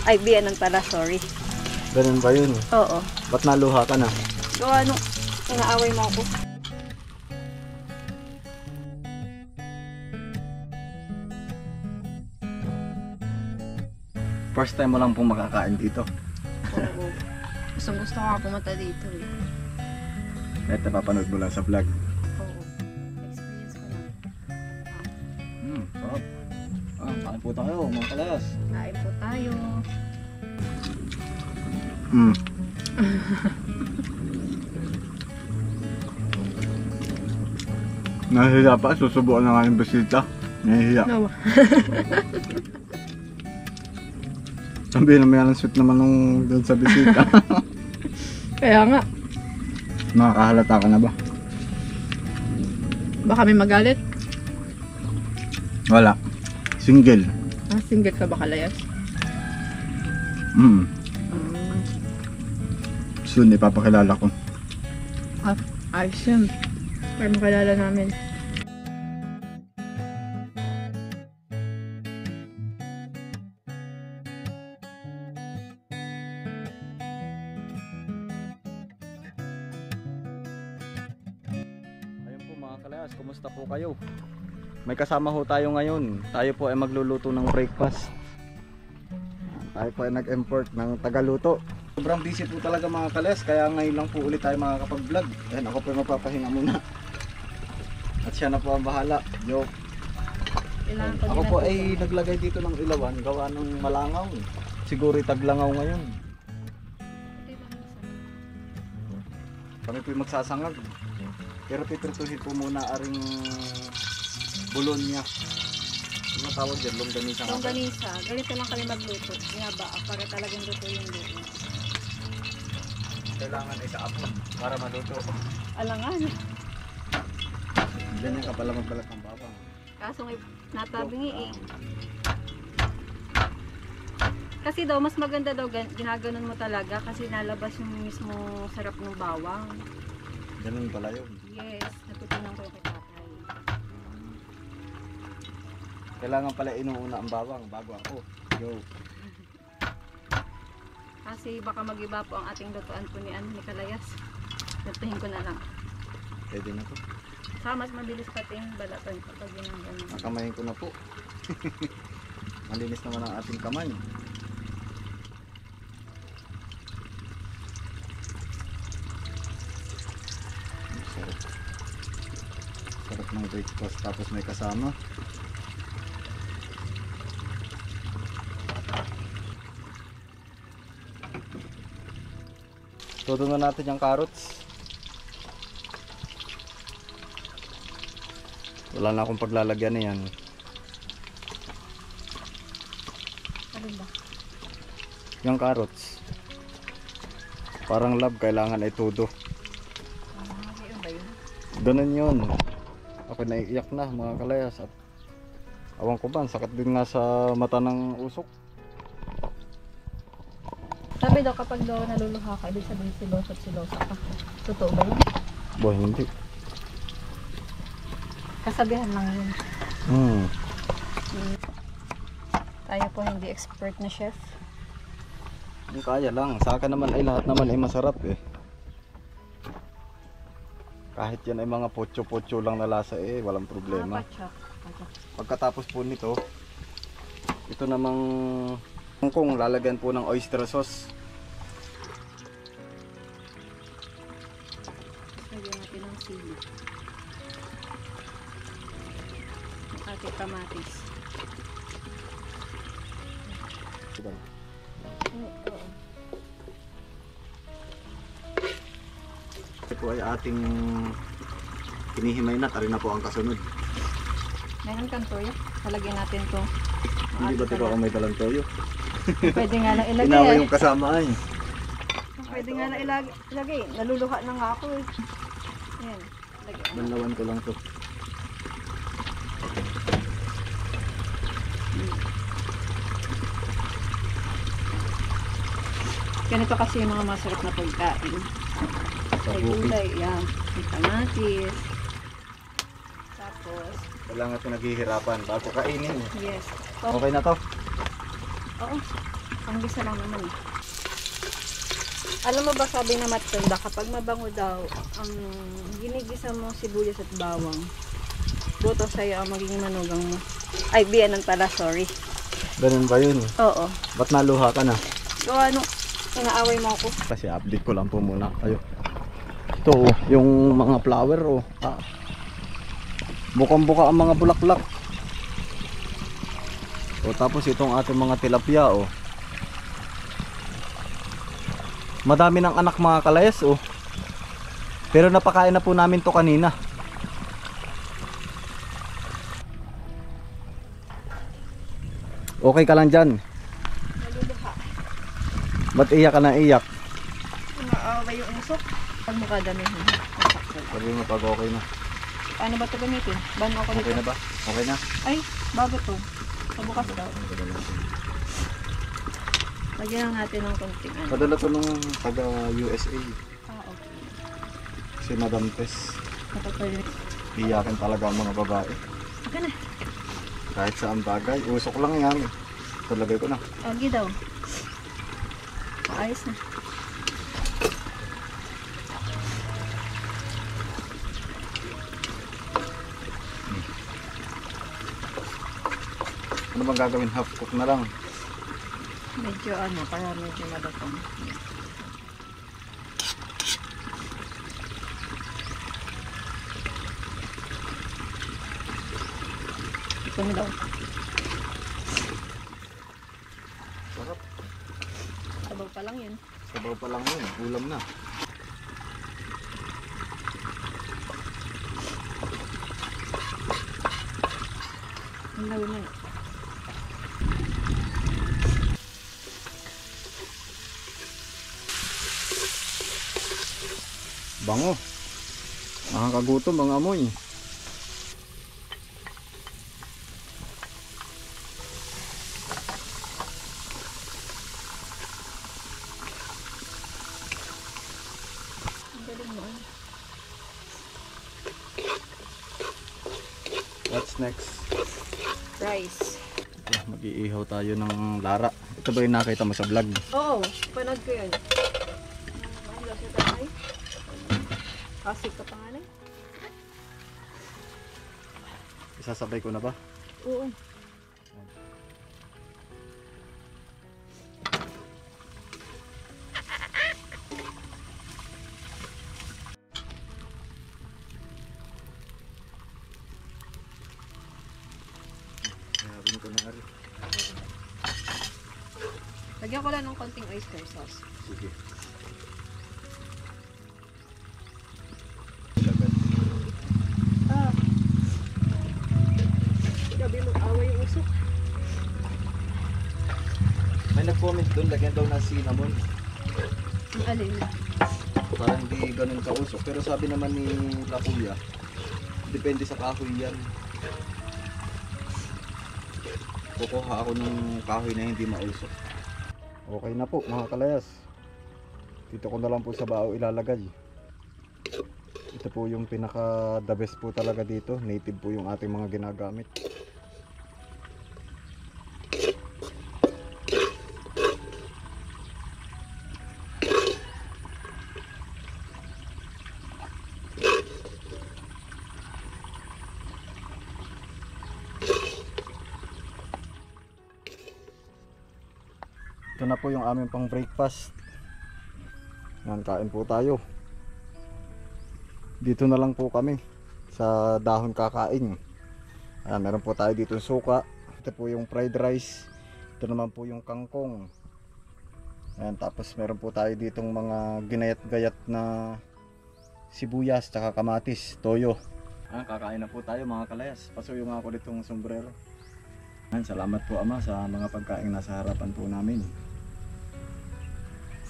Ay, biyanan pala, sorry. Ganun ba yun? Oo. Ba't naluha ka na? Gawa nung inaaway mo ako. First time mo lang pong makakain dito. Oo. Gusto ko nga pumunta dito eh. Kahit napapanood mo lang sa vlog. Oo. Experience ko lang. Sarap. Kain po tayo mga kalayas. Kain po tayo. Nahihiya pa, susubukan na nga yung bisita. Nahihiya. No. Sabihin naman yan, sweet naman nung doon sa bisita. Kaya nga. Nakakahalata ka na ba? Baka may magalit. Wala. Single. Single ka ba, Kalayas? Soon ipapakilala ko. Ayos yun. Para makilala namin. Ayun po mga kalayas, kumusta po kayo? May kasama ho tayo ngayon. Tayo po ay magluluto ng breakfast. Tayo po ay nag-import ng tagaluto. Sobrang busy po talaga mga kalayas, kaya ngayon lang po ulit tayo makakapag-vlog. Ayan, ako po ay mapapahinga muna. At siya na po ang bahala. Joke. Ako po ay naglagay dito ng ilawan, gawa ng malangaw. Siguro taglangaw ngayon. Kami po yung magsasangag. Pero piprituhin po muna aring bulon niya. Ano tawag dyan? Longganisa nga ba? Longganisa. Ganito lang kami magluto. Ihaba para talagang luto yung luto. Kailangan ay kaapon para maluto. Alangan. Ganyan ka pala magbalat ng bawang. Kaso may natabingi eh. Kasi daw, mas maganda daw ginaganon mo talaga kasi nalabas yung mismo sarap ng bawang. Ganun pala yun. Yes, natutunan ko yung kay tatay. Kailangan pala inuuna ang bawang bago ako. Go. Kasi baka mag-iba po ang ating lutuan po ni Kalayas. Lutuhin ko na lang. Pwede na to. Saka mas mabilis pati yung balatan kapag ginaganon. Nakamayin ko na po. Malinis naman ang ating kamay. Sarap. Sarap ng breakfast tapos may kasama. Todo na natin yung carrots. Wala na akong paglalagyan na yan. Ano ba? Yung carrots. Parang love, kailangan ay todo. Ano ba yun? Ganun yun. Ako naiiyak na mga kalayas. At awan ko ba, sakit din nga sa mata ng usok. Sabi daw kapag daw naluluha ka, ibig sabihin siloso at silosa ka. Totoo ba yun? Boy, hindi. Kasabihan lang yun. Tayo po hindi expert na chef. Yung kaya lang. Sa akin naman ay lahat naman ay masarap eh. Kahit yan ay mga pocho-pocho lang na lasa eh, walang problema. Pagkatapos po nito, ito namang kung lalagyan po ng oyster sauce. Lagyan natin ng sili. Ang ating kamatis. Ito po ay ating pinihimay na, tari na po ang kasunod. Meron kang toyo. Talagyan natin to. Hindi ba ito ako may dalang toyo? Pwede nga lang ilagay. Inawa yung kasama ay. Pwede nga lang ilagay. Naluluha na nga ako eh. Ayan. Lagyan. Banlawan ko lang to. Ganito kasi yung mga masarap na pagkain. May gulay, yan. May kamatis. Tapos, Kailangan ito naghihirapan bago kainin. yes. Okay na to? Oo. Panggisa lang naman eh. Alam mo ba sabi na matanda, kapag mabango daw, ang ginigisa mo sibuyas at bawang, buto sa'yo ang magiging manugang mo. Ay, biyanan pala, sorry. Ganun ba yun? Oo. Ba't naluha ka na? So ano, inaaway mo ako. Kasi update ko lang po muna kayo. Ito oh, yung mga flower oh. Bukang-buka ang mga bulaklak. O tapos itong ating mga tilapia oh. Madami ng anak mga kalayas oh. Pero napakain na po namin to kanina. Okay ka lang dyan? Naluluha. Ba't iyak ka na iyak? Inaaway yung usok. Pag makadamihin. Sabi mo pag okay na. Paano ba ito gamitin? Bano ako Okay nito? na ba? Okay na? Ay, bago to. Sa bukas daw. Lagyan lang natin ng konting ano. Padala to nung taga USA. Okay. Si Madam Tess. Kapag Iyakin talaga ang mga babae. okay na. Kahit saan bagay. Usok lang yan. Talagay ko na. Agi daw. Ayos na. Ano bang gagawin? Half cook na lang. Medyo ano, para medyo madatong. Ito na daw. Sarap. Sabaw pa lang yun. Sabaw pa lang yun. Ulam na. Ang gawin mo na. Bango. Nakakagutom ang amoy. Ang galing mo. What's next? Rice. Mag-iihaw tayo ng lara. Ito ba yung nakita mo sa vlog? Oo, panood ko yun. Mahila siya tayo. Kasig ka pa nga na. Isasabay ko na ba? Oo. Sabihin ko na nga rin. Lagyan ko lang ng konting oyster sauce. Sige. Ah. Gabi mo away yung usok. May nag-comment doon, lagyan daw ng cinnamon. Ang alin. Para hindi ganun kausok. Pero sabi naman ni La Kuya, depende sa kahoy yan. Kukuha ako ng kahoy na hindi mausok. Okay na po mga kalayas. Dito ko na lang po sa bao ilalagay. Ito po yung pinaka the best po talaga dito. Native po yung ating mga ginagamit. Ito na po yung aming pang breakfast. Yan, kain po tayo. Dito na lang po kami sa dahon kakain. Ayan, meron po tayo dito suka. Ito po yung fried rice. Ito naman po yung kangkong. Ayan, tapos meron po tayo ditong mga ginayat-gayat na sibuyas tsaka kamatis, toyo. Ayan, kakain na po tayo mga kalayas. Pasuyo nga ako ditong sombrero. Ayan, salamat po ama sa mga pagkain nasa harapan po namin.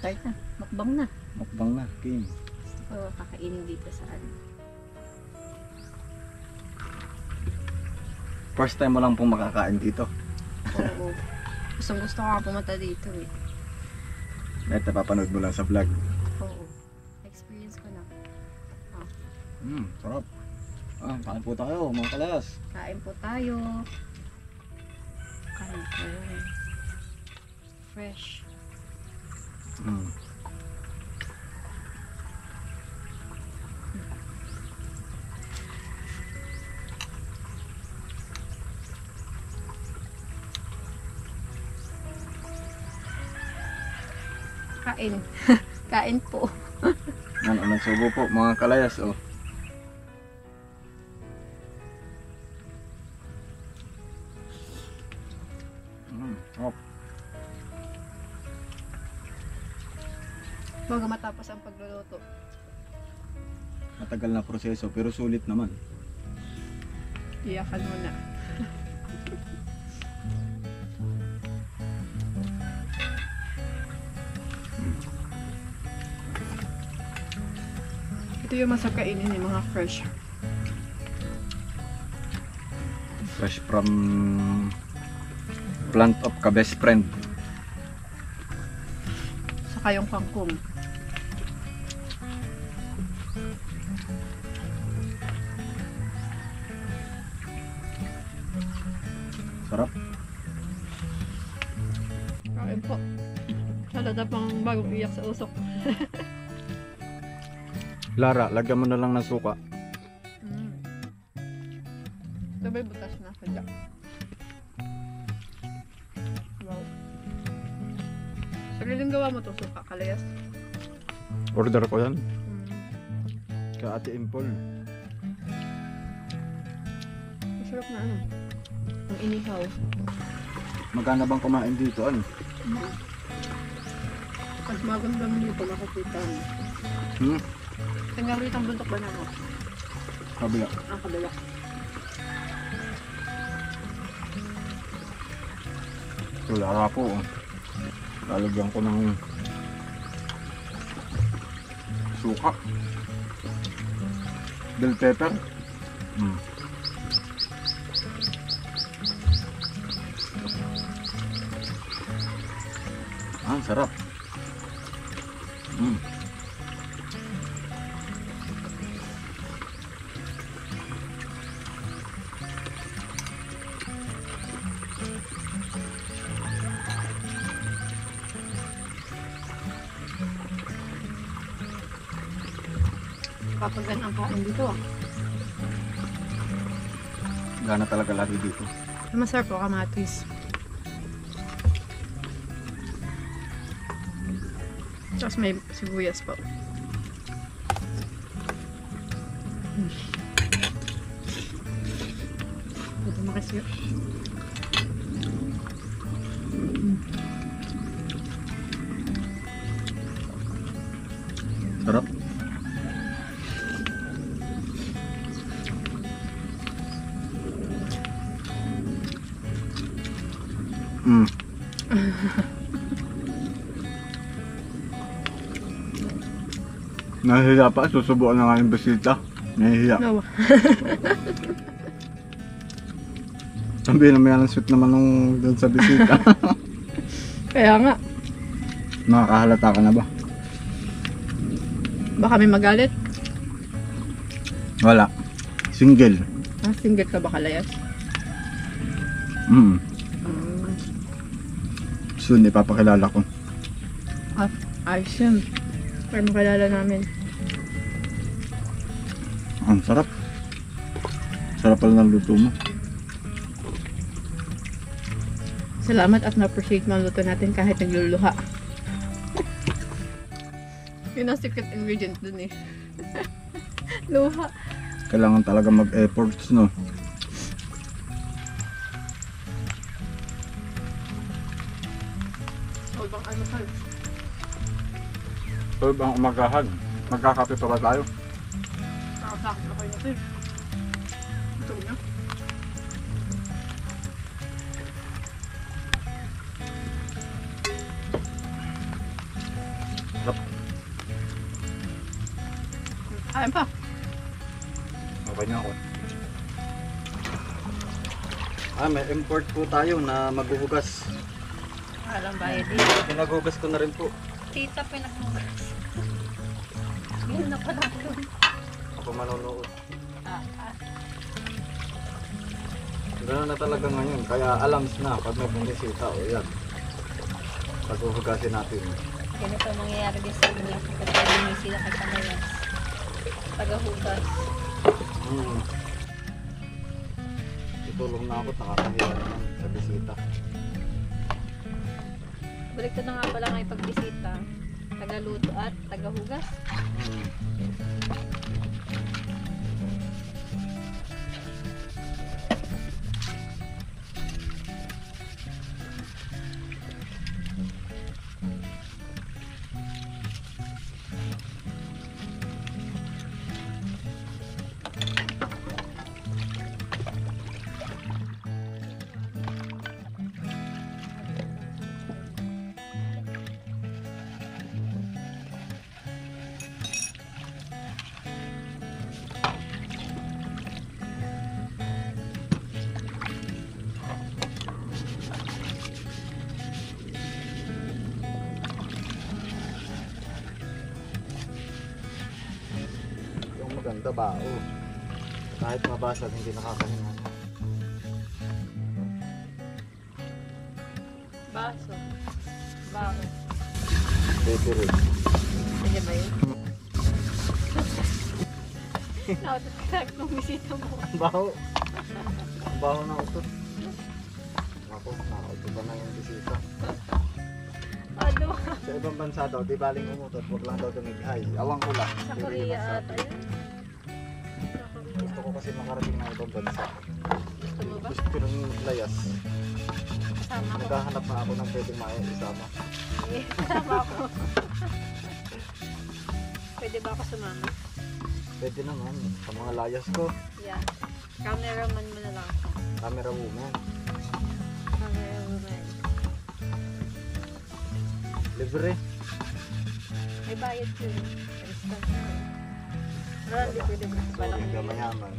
Start na. Mukbang na. Mukbang na, Kim. Gusto ko kakainin dito sa ano. First time mo lang pong makakain dito. Oo. Gusto ko nga pumunta dito eh. Dahil napapanood mo lang sa vlog. Oo. Experience ko na. Sarap. Kain po tayo mga kalayas. Kain po tayo. Kain po. fresh. Mm. Kain. Kain po. Ano, nagsubo po mga kalayas, oh. Oh. Bago matapos ang pagluluto. Matagal na proseso pero sulit naman. Iyakan mo na. Ito yung masarap kainin yung mga fresh. Fresh from plant of ka best friend. Saka yung kangkong. Sarap. Kain po. Salada pang bagong iyak sa usok. Lara, lagyan mo na lang ng suka. Sabay butas na. Sadya. Wow. Sariling gawa mo to suka, kalayas. Order ko yan. Ka Ate Impol. Masarap na ano. Ang inihaw. Magkano bang kumain dito? Ano? Pag magandang dito makikita mo. Hanggang ritang buntok ba na mo? Kabila. Ang kabila. Ito, lara po. Oh. Lalagyan ko ng suka. Bell pepper. Ang sarap. Papagan ang kain dito ah. Gana talaga lagi dito. Masarap po kamatis. Tapos may sibuyas po. Ito makasyo. Sarap. Nahihiya pa, susubukan na nga yung bisita. Nahihiya. Nawa. Sabihin na may alang sweet naman nung doon sa bisita. Kaya nga. Nakakahalata ka na ba? Baka may magalit. Wala. Single. Ah, single ka ba kalayas? Soon ipapakilala ko. Ah, ayos yun. Para makilala namin. Ang sarap. Sarap pala ng luto mo. Salamat at na-appreciate mo ang luto natin kahit nagluluha. Yun ang secret ingredient dun eh. Luha. Kailangan talaga mag-efforts, no? O bang ano ka? So, ang umagahan. Magkakape pa ba tayo? Nakasakit ako yun ito eh. Ito na. Sarap. Ayun pa. Okay na ako. May import po tayo na maghuhugas. Alam bayad dito. Pinaghugas ko na rin po. Tita pinagmugas. Yun na pala yun. Ako manonood. Ganoon na talaga ngayon. Kaya alams na pag may bumisita. O yan. Paghuhugasin natin. Ganito ang mangyayari din sa inyo kapag lumisi na kayo sa mayas. Paghuhugas. Tutulong na ako, nakakahiya naman sa bisita. Balik na nga pala ngayon pagbisita. Tagaluto at tagahugas. Yung maganda ba? Kahit mabasag, hindi nakakahinga. Baso. Baho. Pwede rin. Pwede ba yun? Nakatatak nung bisita mo. Baho. Baho na utot. Ako, nakautot ba na yung bisita? Ano? Sa ibang bansa daw, di baling umutot, huwag lang daw tumighay. Awang ko lang. Sa Hindi rin Korea masabi. ata yun. Sa Korea. Gusto ko kasi makarating ng ibang bansa. Gusto mo ba? Gusto ko rin maglayas. Kasama ko. Naghahanap na ako ng pwedeng isama. Eh, kasama ako. Pwede ba ako sumama? Pwede naman. Sa mga layas ko, Yeah. Cameraman mo na lang ako. camera woman. Cameraman. Libre. May bayad yun. Restaurant. Wala, hindi pwede mo. So, hindi ka mayaman.